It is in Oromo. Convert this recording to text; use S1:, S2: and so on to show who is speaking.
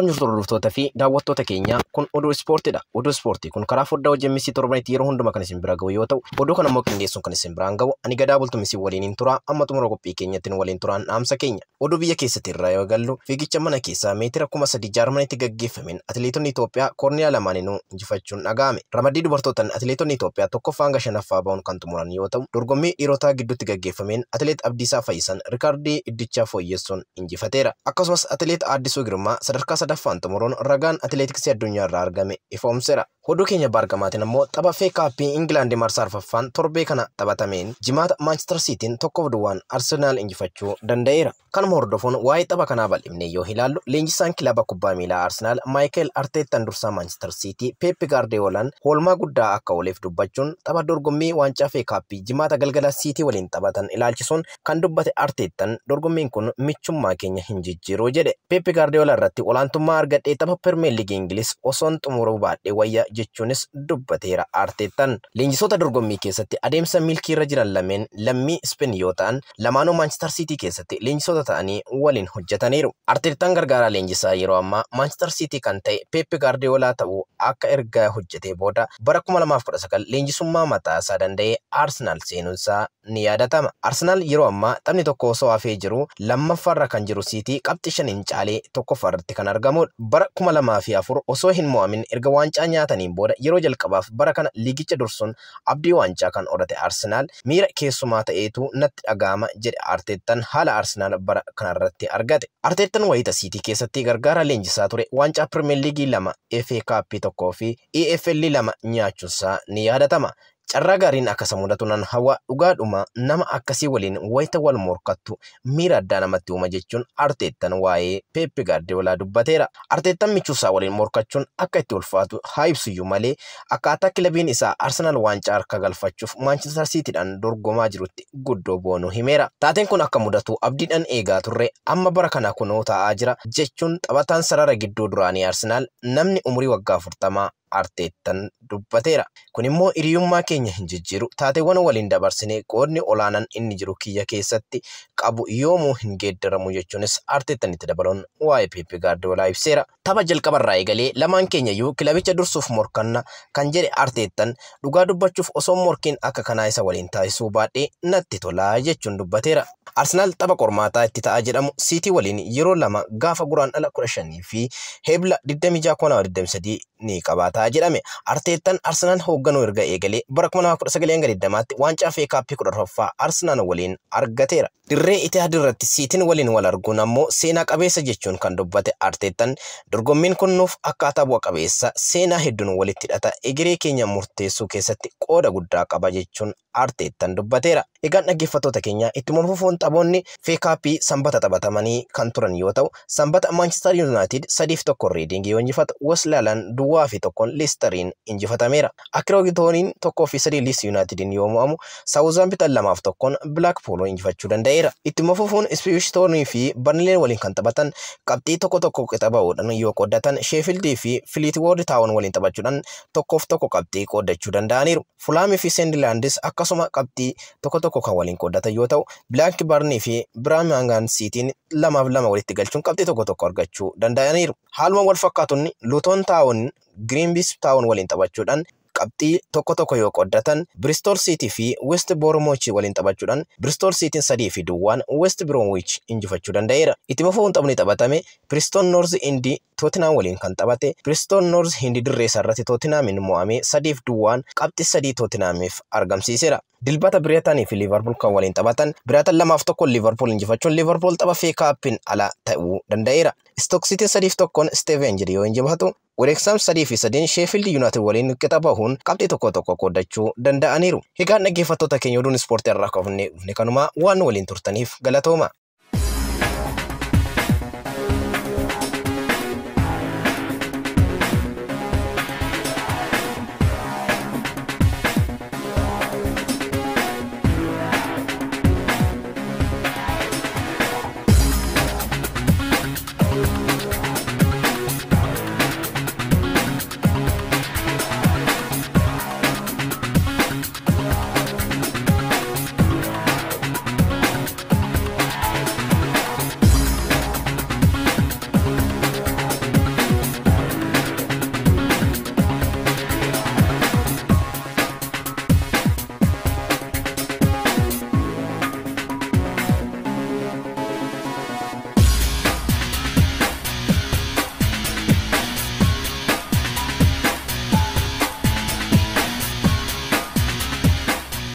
S1: Akkam jirtu hordoftoota fi daawwattoota keenya kun oduu ispoortiidha. Oduu ispoortii kun karaa foddaa hojjennisi torbanitti yeroo hundumaa kan isin bira gahu yoo ta'u, oduu kana immoo qindeessuun kan isin biraan gahu ani Gadaa Bultumisi waliin tura. Amma xumura qophii keenyatti waliin turaan dhaamsa keenya. Oduu biyya keessatti irraa yoo gallu fiigicha mana keessaa meetira 3,000 Jarmaniitti gaggeeffameen atileetonni Itoophiyaa Korniyaa lamaaniinuu injifachuun dhaga'ame. Ramaddii dubartootaan atileetonni Itoophiyaa tokkoffaa hanga shanaffaa ba'uun kan xumuran yoo ta'u, dorgommii dhiirotaa gidduutti gaggeeffameen atileet Abdiisaa Fayyisan riikaardii iddichaa fooyyessuun injifateera. Akkasumas atileet Addisuu Girmaa sadarkaa sadaffaan xumuruun ragaan atileetiksii addunyaa irraa argame ifoomseera. Oduu keenya bargamaatiin ammoo tapha feekaappii Ingilaandi marsaa arfaffaan torbee kana taphatameen jimaata Maanchister Siitiin 1-2 Arsenaal injifachuu danda'eera. Kanuma hordofuun waa'ee tapha kanaa bal'ifnee yoo ilaallu leenjisaan kilaba kubbaa miilaa Arsenaal Maayikel Arteetaan dursaa Maanchister Siitii Peep Gaardiyoolaan hoolmaa guddaa akka ooleef dubbachuun tapha dorgommii waancaa feekaappii jimaata galgala Siitii waliin taphatan ilaalchisuun kan dubbate Arteetaan dorgommiin kun michummaa keenya hin jijjiiruu jedhe. Peep Gaardiyoolaa irratti olaantummaa argadhee tapha Pirimeer Liigii Ingiliis osoon xumuruu baadhee wayya jechuunis dubbateera Arteetaan. Leenjisoota dorgommii keessatti adeemsa milkii irra jiran lameen lammii Speen yoo ta'an lamaanuu Maanchister Siitii keessatti leenjisoota ta'anii waliin hojjetaniiru. Arteetaan gargaaraa leenjisaa yeroo ammaa Maanchister Siitii kan ta'e Peep Gaardiyoolaa ta'uu akka erga hojjetee booda bara 2019 leenjisummaa mataa isaa danda'ee Arsenaal seenuunsaa ni yaadatama. Arsenaal yeroo ammaa taphni tokko osoo hafee jiru lammaffaarra kan jiru Siitii qabxii 5 caalee tokkoffaarratti kan argamudha. Bara 2004 osoo hin mo'amin erga waancaa nyaataniin booda yeroo jalqabaaf bara kana liigicha dursuun abdii waancaa kan odhate Arsenaal miira keessumaa ta'eetu natti dhaga'ama jedhe Arteetaan haala Arsenaal bara kanarratti argate. Arteetaan wayita Siitii keessatti gargaaraa leenjisaa ture waancaa Pirimeer Liigii 2, FA Kaappii 1 fi EFL 2 nyaachuunsaa ni yaadatama. Carraa gaariin akkasa mudatunan hawa dhugaadhuma nama akkasii waliin wayita wal morkattu miira addaa namatti uuma jechuun Arteetaan waa'ee Peep Gaardiyoolaa dubbateera. Arteetaan michuusaa waliin morkachuun akka itti ulfaatu haa ibsuyyuu malee akkaataa kilabiin isaa Arsenaal waancaa harka galfachuuf Maanchister Siitiidhaan dorgomaa jirutti guddoo boonuu himeera. Taateen kun akka mudatu abdiidhaan eegaa turre amma bara kana kunoo ta'aa jira jechuun taphataan sarara gidduu duraanii Arsenaal namni umurii waggaa 40 Arteetaan dubbateera. Kun immoo hiriyummaa keenya hin jijjiiru taateewwan waliin dabarsinee qoodni olaanaan inni jiru kiyya keessatti qabu yoomuu hin geeddaramu jechuunis Arteetaan itti dabaluun waa'ee Peep Gaardiyoolaa ibseera. Tapha jalqabarraa eegalee lamaan keenyayyuu kilabicha dursuuf morkanna kan jedhe Arteetaan dhugaa dubbachuuf osoo morkiin akka kanaa isa waliin taasisuu baadhee natti tolaa jechuun dubbateera. Arsenaal tapha qormaataa itti ta'a jedhamu Siitii waliin yeroo lama gaafa guraandhala 15 fi Heebla 26 ni qabaata jedhame. Arteetaan Arsenaal hoogganuu erga eegalee bara 2019 waancaa feekaappii 10ffaa Arsenaal waliin argateera. Dirree Itihaad irratti Siitiin waliin wal arguun ammoo seenaa qabeessa jechuun kan dubbate Arteetaan dorgommiin kun nuuf akkaataa bu'a qabeessa seenaa hedduun walitti hidhata egeree keenya murteessuu keessatti qooda guddaa qaba jechuun Arteetaan dubbateera. Egaan dhaggeeffattoota keenya ittuma fufuun taphoonni feekaappii sanbata taphatamanii kan turan yoo ta'u, sanbata Maanchister Yuunaayitid 3-1 Reedingii yoo injifatu, Weslalaan 2-1 Leesteriin injifatameera. Akirootooniin 1-3 Liis Yuunaayitidin yoo mo'amu, Saawuzaamptan 2-1 Bilaakpuul injifachuu danda'eera. Ittuma fufuun Ipswiich Taawunii fi Barnlee waliin kan taphatan qabxii 1-1 qixa ba'uudhaan yoo qooddatan, Sheefildii fi Filiitwood Taawun waliin taphachuudhaan 1-1 qabxii qooddachuu danda'aniiru. Fulaamii fi Seendilaandis akkasuma qabxii 1-1 kan waliin qooddatan yoo ta'u, Blaakbarnii fi Birmingham Siitiin 2-2 walitti galchuun qabxii 1-1 argachuu danda'aniiru. Haaluma wal fakkaatuun Luton Taawun Grimsby Taawun waliin taphachuudhaan qabxii 1-1 yoo qooddatan, Bristol City fi West Bromwich waliin taphachuudhaan Bristol Cityn 3-2 West Bromwich injifachuu danda'eera. Ittuma fufuun taphni taphatame Preston North End Tottenham waliin kan taphate, Preston North End dirree isaarratti Tottenhamin mo'ame 3-2 qabxii 3 Tottenhamiif argamsiiseera. Dilbata Biriitaanii fi Liverpool kan waliin taphatan, Biriitaan 2-1 Liverpool injifachuun Liverpool tapha feekaappiin ala ta'uu danda'eera. Stoke City 3-1 Stevenage yoo injifatu, Wrexham 3-3 Sheffield United waliin qixa bahuun qabxii 1-1 qooddachuu danda'aniiru. Egaan dhaggeeffattoota keenya oduun ispoortii irraa qabne kanumaa waan waliin turtaniif galatooma.